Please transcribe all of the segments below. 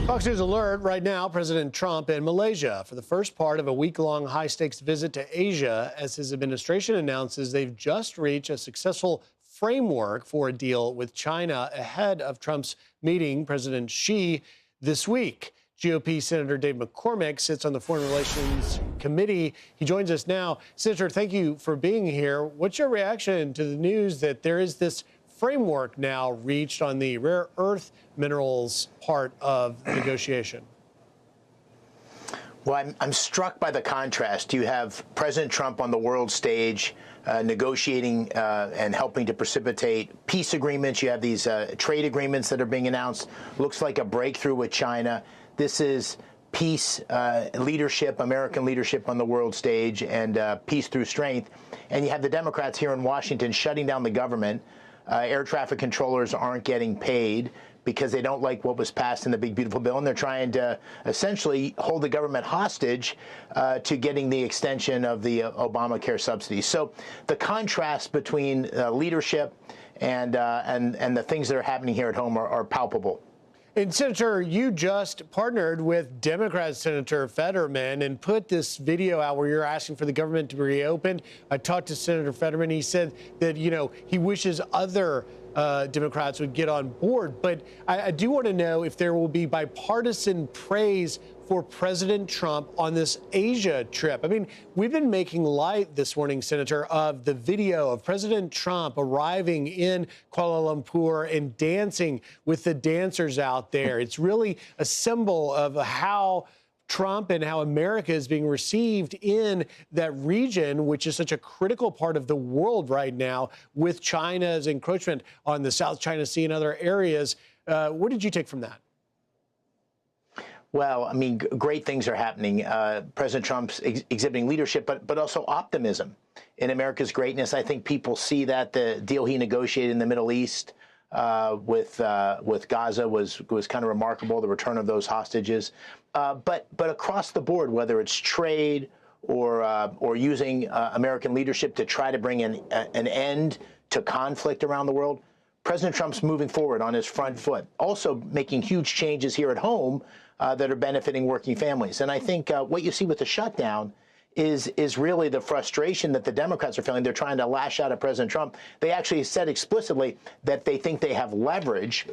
Fox News alert right now, President Trump in Malaysia for the first part of a week-long high-stakes visit to Asia as his administration announces they've just reached a successful framework for a deal with China ahead of Trump's meeting President Xi this week. GOP Senator Dave McCormick sits on the Foreign Relations Committee. He joins us now. Senator, thank you for being here. What's your reaction to the news that there is this framework now reached on the rare earth minerals part of the negotiation? Well, I'm struck by the contrast. You have President Trump on the world stage negotiating and helping to precipitate peace agreements. You have these trade agreements that are being announced. Looks like a breakthrough with China. This is peace leadership, American leadership on the world stage, and peace through strength. And you have the Democrats here in Washington shutting down the government. Air traffic controllers aren't getting paid because they don't like what was passed in the Big Beautiful Bill, and they're trying to essentially hold the government hostage to getting the extension of the Obamacare subsidies. So the contrast between leadership and the things that are happening here at home are palpable. And Senator, you just partnered with Democrat Senator Fetterman and put this video out where you're asking for the government to be reopened. I talked to Senator Fetterman. He said that, you know, he wishes other Democrats would get on board. But I do want to know if there will be bipartisan praise for President Trump on this Asia trip. I mean, we've been making light this morning, Senator, of the video of President Trump arriving in Kuala Lumpur and dancing with the dancers out there. It's really a symbol of how Trump and how America is being received in that region, which is such a critical part of the world right now with China's encroachment on the South China Sea and other areas. What did you take from that? Well, I mean, great things are happening. President Trump's exhibiting leadership, but also optimism in America's greatness. I think people see that the deal he negotiated in the Middle East with Gaza was kind of remarkable, the return of those hostages. But across the board, whether it's trade or using American leadership to try to bring an end to conflict around the world, President Trump's moving forward on his front foot, also making huge changes here at home that are benefiting working families. And I think what you see with the shutdown is really the frustration that the Democrats are feeling. They're trying to lash out at President Trump. They actually said explicitly that they think they have leverage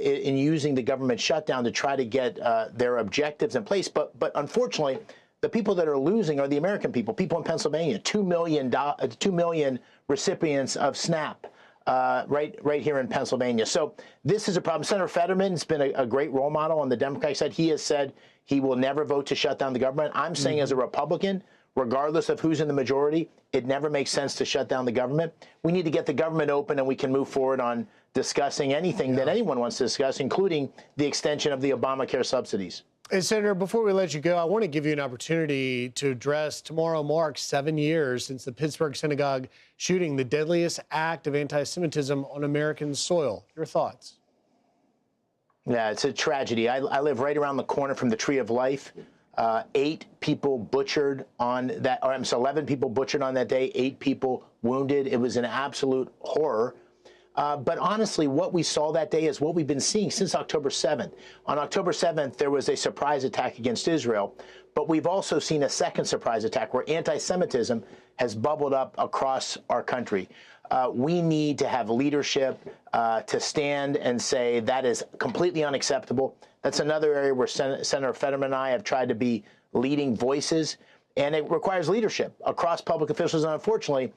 in using the government shutdown to try to get their objectives in place. But unfortunately, the people that are losing are the American people in Pennsylvania, 2 million recipients of SNAP. Right here in Pennsylvania. So this is a problem. Senator Fetterman has been a great role model on the Democratic side. He has said he will never vote to shut down the government. I'm saying as a Republican, regardless of who's in the majority, it never makes sense to shut down the government. We need to get the government open and we can move forward on discussing anything that anyone wants to discuss, including the extension of the Obamacare subsidies. And Senator, before we let you go, I want to give you an opportunity to address tomorrow marks 7 years since the Pittsburgh synagogue shooting, the deadliest act of anti-Semitism on American soil. Your thoughts? Yeah, it's a tragedy. I live right around the corner from the Tree of Life. 8 people butchered on that, or I'm sorry, 11 people butchered on that day, 8 people wounded. It was an absolute horror. But honestly, what we saw that day is what we've been seeing since October 7th. On October 7th, there was a surprise attack against Israel, but we've also seen a second surprise attack where anti-Semitism has bubbled up across our country. We need to have leadership to stand and say that is completely unacceptable. That's another area where Senator Fetterman and I have tried to be leading voices. And it requires leadership across public officials. And unfortunately,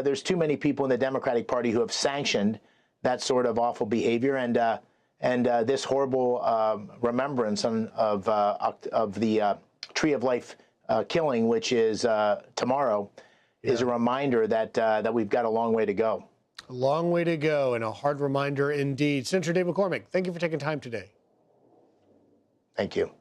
there's too many people in the Democratic Party who have sanctioned that sort of awful behavior. And this horrible remembrance of the Tree of Life killing, which is tomorrow, is a reminder that we've got a long way to go. A long way to go, and a hard reminder indeed. Senator Dave McCormick, thank you for taking time today. Thank you.